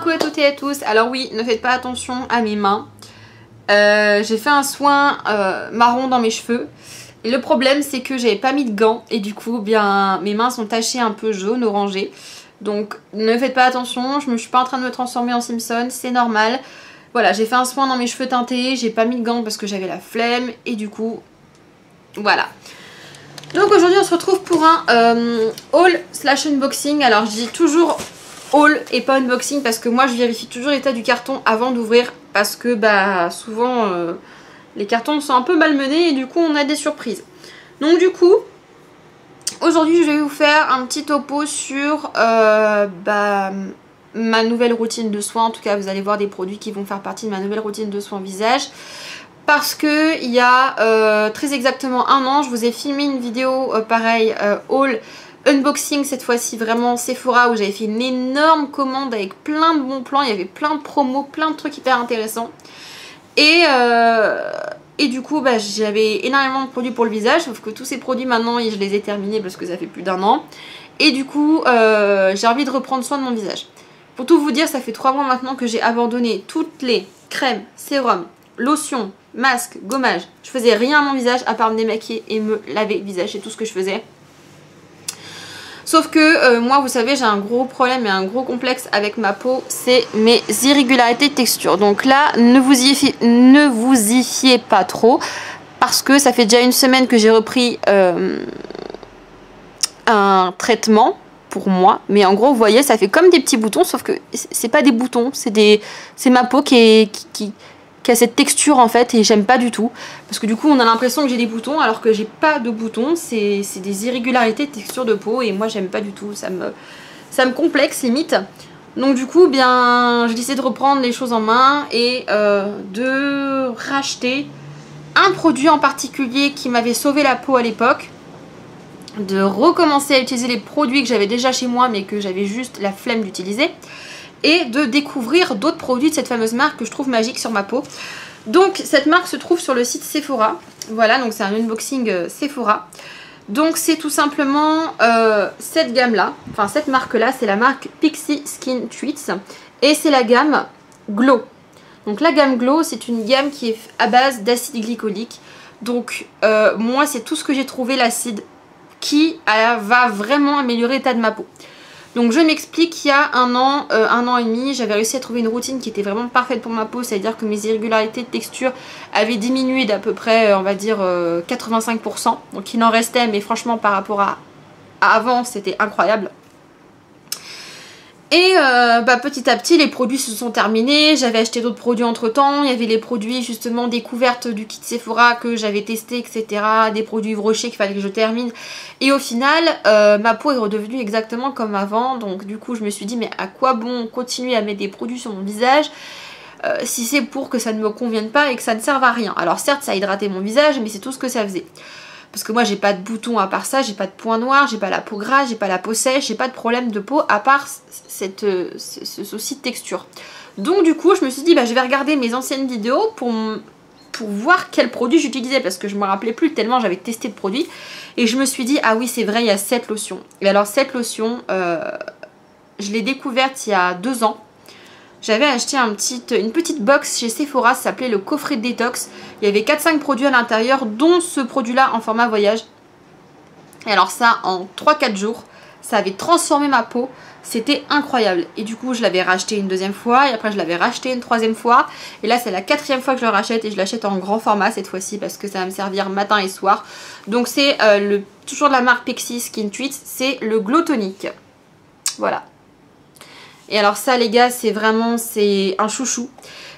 coucou à toutes et à tous. Alors oui, ne faites pas attention à mes mains. J'ai fait un soin marron dans mes cheveux. Et le problème c'est que j'avais pas mis de gants et du coup bien mes mains sont tachées un peu jaune orangé. Donc ne faites pas attention, je me suis pas en train de me transformer en Simpson, c'est normal. Voilà, j'ai fait un soin dans mes cheveux teintés, j'ai pas mis de gants parce que j'avais la flemme et du coup voilà. Donc aujourd'hui on se retrouve pour un haul slash unboxing. Alors je dis toujours haul et pas unboxing parce que moi je vérifie toujours l'état du carton avant d'ouvrir parce que bah souvent les cartons sont un peu malmenés et du coup on a des surprises. Donc du coup aujourd'hui je vais vous faire un petit topo sur ma nouvelle routine de soins. En tout cas vous allez voir des produits qui vont faire partie de ma nouvelle routine de soins visage. Parce que il y a très exactement un an, je vous ai filmé une vidéo pareil, haul, unboxing cette fois-ci vraiment Sephora où j'avais fait une énorme commande avec plein de bons plans, il y avait plein de promos, plein de trucs hyper intéressants. Et du coup bah, j'avais énormément de produits pour le visage, sauf que tous ces produits maintenant je les ai terminés parce que ça fait plus d'un an. Et du coup j'ai envie de reprendre soin de mon visage. Pour tout vous dire, ça fait 3 mois maintenant que j'ai abandonné toutes les crèmes, sérums, lotions, masque, gommage. Je faisais rien à mon visage à part me démaquiller et me laver le visage, c'est tout ce que je faisais. Sauf que moi vous savez j'ai un gros problème et un gros complexe avec ma peau, c'est mes irrégularités de texture. Donc là ne vous y fiez pas trop parce que ça fait déjà une semaine que j'ai repris un traitement pour moi, mais en gros vous voyez ça fait comme des petits boutons, sauf que c'est pas des boutons, c'est ma peau qui a cette texture en fait et j'aime pas du tout parce que du coup on a l'impression que j'ai des boutons alors que j'ai pas de boutons, c'est des irrégularités de texture de peau et moi j'aime pas du tout, ça me complexe limite. Donc du coup bien j'ai décidé de reprendre les choses en main et de racheter un produit en particulier qui m'avait sauvé la peau à l'époque, de recommencer à utiliser les produits que j'avais déjà chez moi mais que j'avais juste la flemme d'utiliser, et de découvrir d'autres produits de cette fameuse marque que je trouve magique sur ma peau. Donc cette marque se trouve sur le site Sephora. Voilà, donc c'est un unboxing Sephora. Donc c'est tout simplement cette gamme là, enfin cette marque là, c'est la marque Pixi Skin Treats et c'est la gamme Glow. Donc la gamme Glow c'est une gamme qui est à base d'acide glycolique. Donc moi c'est tout ce que j'ai trouvé l'acide qui va vraiment améliorer l'état de ma peau. Donc je m'explique, il y a un an et demi, j'avais réussi à trouver une routine qui était vraiment parfaite pour ma peau, c'est-à-dire que mes irrégularités de texture avaient diminué d'à peu près, on va dire 85%. Donc il en restait, mais franchement par rapport à avant, c'était incroyable. Et petit à petit les produits se sont terminés, j'avais acheté d'autres produits entre temps, il y avait les produits justement découvertes du kit Sephora que j'avais testé etc, des produits Yves Rocher qu'il fallait que je termine et au final ma peau est redevenue exactement comme avant. Donc du coup je me suis dit mais à quoi bon continuer à mettre des produits sur mon visage si c'est pour que ça ne me convienne pas et que ça ne serve à rien. Alors certes ça a hydraté mon visage mais c'est tout ce que ça faisait. Parce que moi j'ai pas de boutons à part ça, j'ai pas de points noirs, j'ai pas la peau grasse, j'ai pas la peau sèche, j'ai pas de problème de peau à part ce souci de texture. Donc du coup je me suis dit bah je vais regarder mes anciennes vidéos pour voir quel produit j'utilisais parce que je me rappelais plus tellement j'avais testé de produits. Et je me suis dit ah oui c'est vrai il y a cette lotion. Et alors cette lotion je l'ai découverte il y a 2 ans. J'avais acheté une petite box chez Sephora, ça s'appelait le coffret de détox. Il y avait 4-5 produits à l'intérieur, dont ce produit-là en format voyage. Et alors ça, en 3-4 jours, ça avait transformé ma peau. C'était incroyable. Et du coup, je l'avais racheté une 2e fois, et après je l'avais racheté une 3e fois. Et là, c'est la 4e fois que je le rachète, et je l'achète en grand format cette fois-ci, parce que ça va me servir matin et soir. Donc c'est toujours de la marque Pixi Skin Treats, c'est le Glow Tonic. Voilà. Et alors ça les gars c'est un chouchou.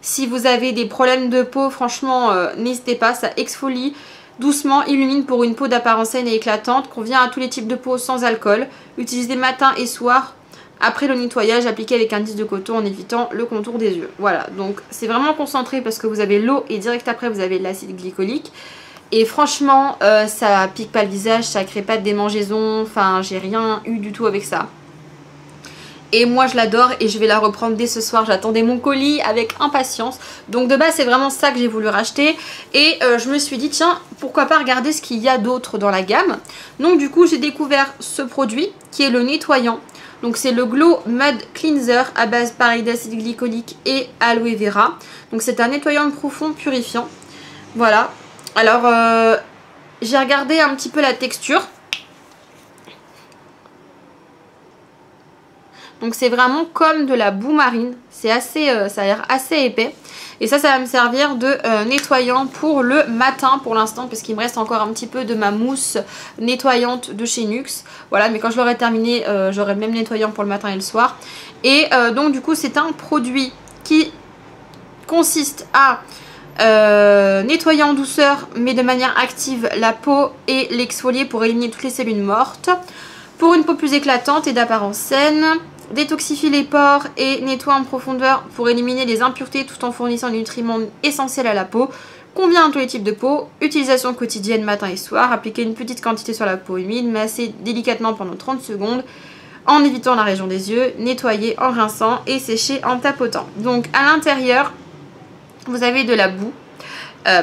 Si vous avez des problèmes de peau franchement n'hésitez pas, ça exfolie doucement, illumine pour une peau d'apparence saine et éclatante, convient à tous les types de peau sans alcool, utilisez matin et soir après le nettoyage, appliqué avec un disque de coton en évitant le contour des yeux. Voilà, donc c'est vraiment concentré parce que vous avez l'eau et direct après vous avez l'acide glycolique. Et franchement ça pique pas le visage, ça crée pas de démangeaison, enfin j'ai rien eu du tout avec ça. Et moi je l'adore et je vais la reprendre dès ce soir. J'attendais mon colis avec impatience. Donc de base c'est vraiment ça que j'ai voulu racheter. Et je me suis dit tiens pourquoi pas regarder ce qu'il y a d'autre dans la gamme. Donc du coup j'ai découvert ce produit qui est le nettoyant. Donc c'est le Glow Mud Cleanser à base pareil d'acide glycolique et aloe vera. Donc c'est un nettoyant profond purifiant. Voilà. Alors j'ai regardé un petit peu la texture. Donc c'est vraiment comme de la boue marine. C'est assez, ça a l'air assez épais. Et ça va me servir de nettoyant pour le matin pour l'instant. Parce qu'il me reste encore un petit peu de ma mousse nettoyante de chez NYX. Voilà, mais quand je l'aurai terminé, j'aurai le même nettoyant pour le matin et le soir. Et donc du coup c'est un produit qui consiste à nettoyer en douceur mais de manière active la peau et l'exfolier pour éliminer toutes les cellules mortes. Pour une peau plus éclatante et d'apparence saine. Détoxifie les pores et nettoie en profondeur pour éliminer les impuretés tout en fournissant des nutriments essentiels à la peau. Convient à tous les types de peau. Utilisation quotidienne matin et soir. Appliquer une petite quantité sur la peau humide. Masser délicatement pendant 30 secondes en évitant la région des yeux. Nettoyer en rinçant et sécher en tapotant. Donc à l'intérieur, vous avez de la boue.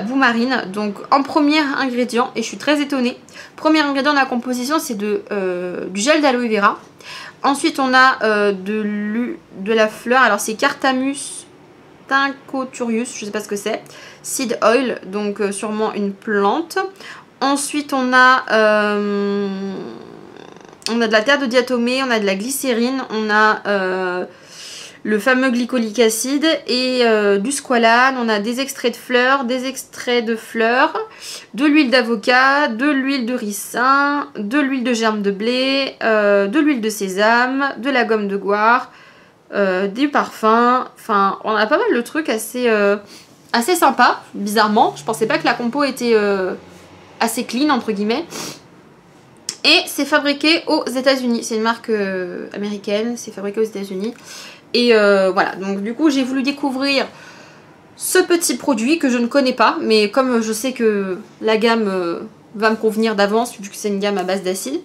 Boue marine. Donc en premier ingrédient, et je suis très étonnée, premier ingrédient de la composition c'est du gel d'aloe vera. Ensuite on a de la fleur, alors c'est Cartamus tinctorius, je sais pas ce que c'est, seed oil, donc sûrement une plante. Ensuite on a de la terre de diatomée, on a de la glycérine, on a le fameux glycolique acide et du squalane. On a des extraits de fleurs, de l'huile d'avocat, de l'huile de ricin, de l'huile de germe de blé, de l'huile de sésame, de la gomme de goire, du parfum. Enfin, on a pas mal de trucs assez sympa, bizarrement. Je pensais pas que la compo était assez clean, entre guillemets. Et c'est fabriqué aux États-Unis. C'est une marque américaine, c'est fabriqué aux États-Unis. Et voilà, donc du coup j'ai voulu découvrir ce petit produit que je ne connais pas, mais comme je sais que la gamme va me convenir d'avance vu que c'est une gamme à base d'acide.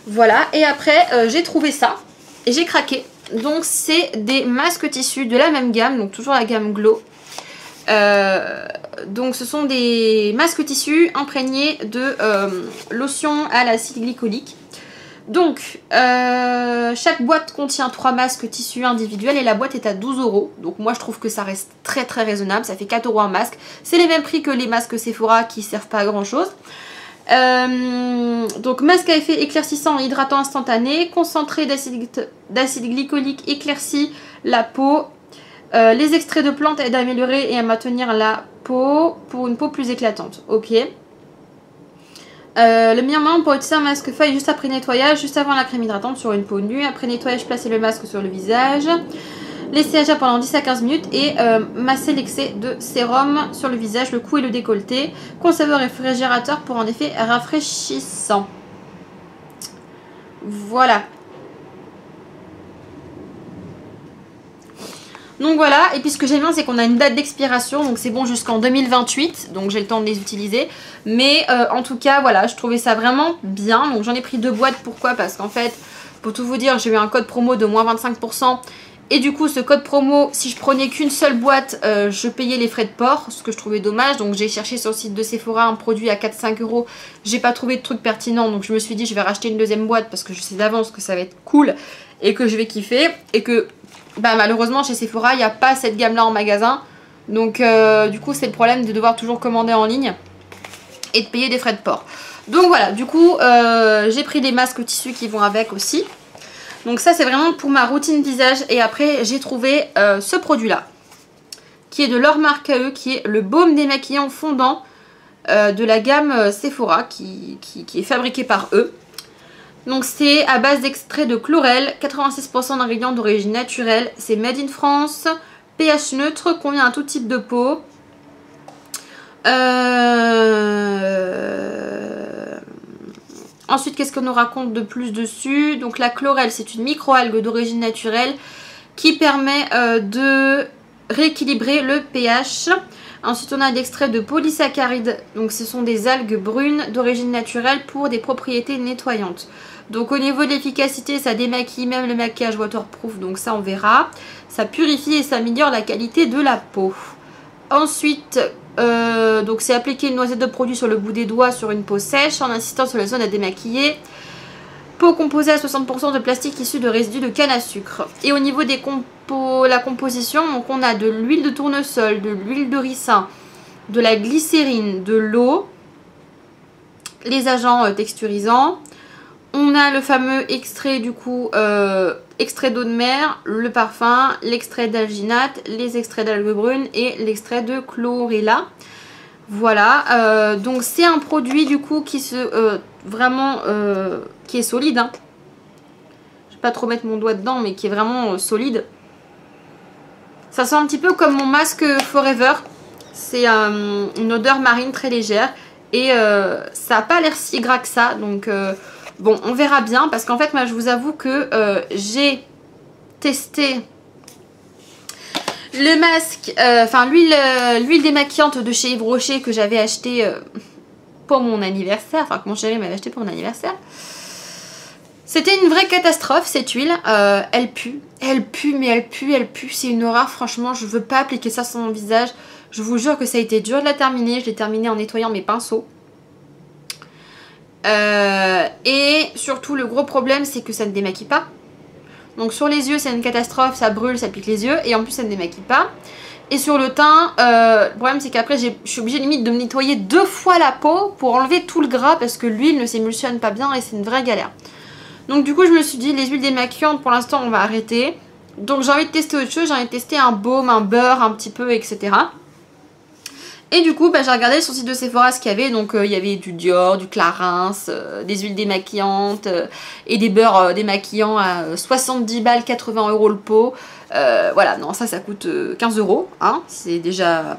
Voilà, et après j'ai trouvé ça et j'ai craqué. Donc c'est des masques tissus de la même gamme, donc toujours la gamme Glow. Donc ce sont des masques tissus imprégnés de lotion à l'acide glycolique. Donc, chaque boîte contient 3 masques tissus individuels et la boîte est à 12 €. Donc moi je trouve que ça reste très très raisonnable, ça fait 4 € un masque. C'est les mêmes prix que les masques Sephora qui servent pas à grand chose. Donc masque à effet éclaircissant et hydratant instantané, concentré d'acide glycolique éclaircit la peau. Les extraits de plantes aident à améliorer et à maintenir la peau pour une peau plus éclatante. Ok. Le meilleur moment pour utiliser un masque feuille juste après nettoyage, juste avant la crème hydratante sur une peau nue. Après nettoyage, placez le masque sur le visage. Laissez agir pendant 10 à 15 minutes et massez l'excès de sérum sur le visage, le cou et le décolleté. Conservez au réfrigérateur pour un effet rafraîchissant. Voilà. Donc voilà, et puis ce que j'aime bien c'est qu'on a une date d'expiration, donc c'est bon jusqu'en 2028, donc j'ai le temps de les utiliser. Mais en tout cas voilà, je trouvais ça vraiment bien, donc j'en ai pris 2 boîtes, pourquoi? Parce qu'en fait, pour tout vous dire, j'ai eu un code promo de moins 25%. Et du coup ce code promo, si je prenais qu'une seule boîte, je payais les frais de port, ce que je trouvais dommage. Donc j'ai cherché sur le site de Sephora un produit à 4-5 €, j'ai pas trouvé de truc pertinent. Donc je me suis dit je vais racheter une deuxième boîte parce que je sais d'avance que ça va être cool et que je vais kiffer. Et que bah, malheureusement chez Sephora il n'y a pas cette gamme là en magasin. Donc du coup c'est le problème de devoir toujours commander en ligne et de payer des frais de port. Donc voilà, du coup j'ai pris des masques tissus qui vont avec aussi. Donc ça c'est vraiment pour ma routine visage. Et après j'ai trouvé ce produit là, qui est de leur marque à eux, qui est le baume démaquillant fondant de la gamme Sephora, qui est fabriqué par eux. Donc c'est à base d'extrait de chlorelle, 86% d'ingrédients d'origine naturelle. C'est made in France, pH neutre, convient à tout type de peau. Ensuite, qu'est-ce qu'on nous raconte de plus dessus? Donc la chlorelle, c'est une microalgue d'origine naturelle qui permet de rééquilibrer le pH. Ensuite, on a l'extrait de polysaccharides. Donc ce sont des algues brunes d'origine naturelle pour des propriétés nettoyantes. Donc au niveau de l'efficacité, ça démaquille même le maquillage waterproof. Donc ça, on verra. Ça purifie et ça améliore la qualité de la peau. Ensuite, donc c'est appliquer une noisette de produit sur le bout des doigts sur une peau sèche en insistant sur la zone à démaquiller. peau composée à 60% de plastique issu de résidus de canne à sucre. Et au niveau des la composition, donc on a de l'huile de tournesol, de l'huile de ricin, de la glycérine, de l'eau, les agents texturisants. On a le fameux extrait du coup, extrait d'eau de mer, le parfum, l'extrait d'alginate, les extraits d'algues brunes et l'extrait de chlorella. Voilà, donc c'est un produit du coup qui se vraiment qui est solide. Hein. Je vais pas trop mettre mon doigt dedans, mais qui est vraiment solide. Ça sent un petit peu comme mon masque Forever. C'est une odeur marine très légère et ça n'a pas l'air si gras que ça. Donc bon, on verra bien parce qu'en fait, moi, je vous avoue que j'ai testé le masque, enfin l'huile démaquillante de chez Yves Rocher que j'avais acheté pour mon anniversaire, enfin que mon chéri m'avait acheté pour mon anniversaire. C'était une vraie catastrophe cette huile, elle pue, mais elle pue, c'est une horreur, franchement je veux pas appliquer ça sur mon visage. Je vous jure que ça a été dur de la terminer, je l'ai terminée en nettoyant mes pinceaux. Et surtout le gros problème c'est que ça ne démaquille pas. Donc sur les yeux c'est une catastrophe, ça brûle, ça pique les yeux et en plus ça ne démaquille pas. Et sur le teint, le problème c'est qu'après je suis obligée limite de me nettoyer 2 fois la peau pour enlever tout le gras parce que l'huile ne s'émulsionne pas bien et c'est une vraie galère. Donc du coup je me suis dit les huiles démaquillantes pour l'instant on va arrêter. Donc j'ai envie de tester autre chose, j'ai envie de tester un baume, un beurre un petit peu etc. Et du coup bah, j'ai regardé sur le site de Sephora ce qu'il y avait. Donc il y avait du Dior, du Clarins, des huiles démaquillantes et des beurres démaquillants à 70 balles, 80 € le pot. Voilà, non ça coûte 15 €, hein, c'est déjà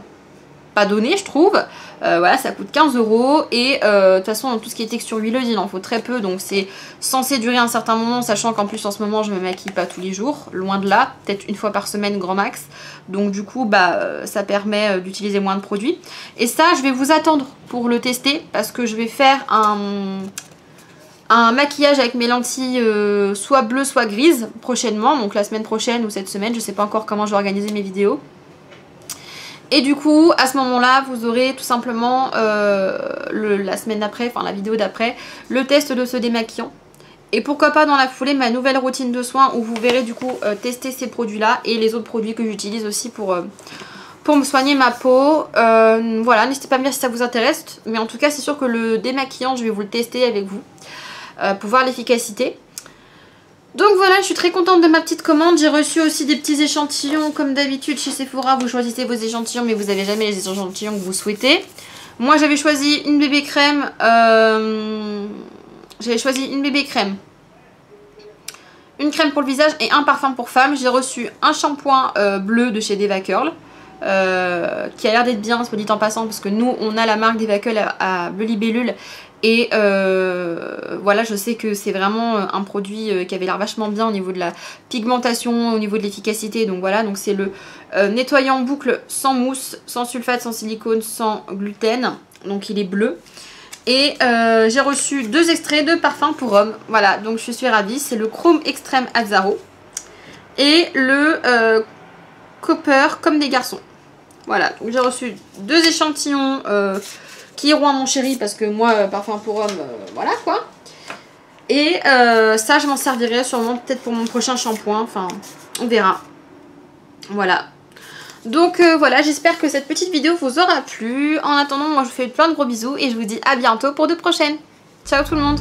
pas donné je trouve. Voilà, ça coûte 15 € et de toute façon tout ce qui est texture huileuse il en faut très peu, donc c'est censé durer un certain moment, sachant qu'en plus en ce moment je me maquille pas tous les jours, loin de là, peut-être une fois par semaine grand max, donc du coup bah ça permet d'utiliser moins de produits. Et ça je vais vous attendre pour le tester parce que je vais faire un maquillage avec mes lentilles soit bleues soit grises prochainement, donc la semaine prochaine ou cette semaine, je sais pas encore comment je vais organiser mes vidéos. Et du coup, à ce moment-là, vous aurez tout simplement la semaine d'après, enfin la vidéo d'après, le test de ce démaquillant. Et pourquoi pas dans la foulée ma nouvelle routine de soins où vous verrez du coup tester ces produits-là et les autres produits que j'utilise aussi pour me soigner ma peau. Voilà, n'hésitez pas à me dire si ça vous intéresse. Mais en tout cas, c'est sûr que le démaquillant, je vais vous le tester avec vous pour voir l'efficacité. Donc voilà, je suis très contente de ma petite commande. J'ai reçu aussi des petits échantillons. Comme d'habitude chez Sephora, vous choisissez vos échantillons mais vous n'avez jamais les échantillons que vous souhaitez. Moi j'avais choisi une bébé crème. Une crème pour le visage et un parfum pour femme. J'ai reçu un shampoing bleu de chez Deva Curl. Qui a l'air d'être bien, soit dit en passant, parce que nous on a la marque Deva Curl à Bleu Libellule. Et voilà, je sais que c'est vraiment un produit qui avait l'air vachement bien au niveau de la pigmentation, au niveau de l'efficacité. Donc voilà, donc c'est le nettoyant boucle sans mousse, sans sulfate, sans silicone, sans gluten. Donc il est bleu. Et j'ai reçu 2 extraits de parfum pour homme. Voilà, donc je suis ravie. C'est le Chrome Extreme Azzaro et le Copper comme des garçons. Voilà, donc j'ai reçu 2 échantillons qui iront à mon chéri parce que moi parfum pour homme voilà quoi. Et ça je m'en servirai sûrement peut-être pour mon prochain shampoing, enfin on verra. Voilà, donc voilà, j'espère que cette petite vidéo vous aura plu. En attendant, moi je vous fais plein de gros bisous et je vous dis à bientôt pour de prochaines. Ciao tout le monde.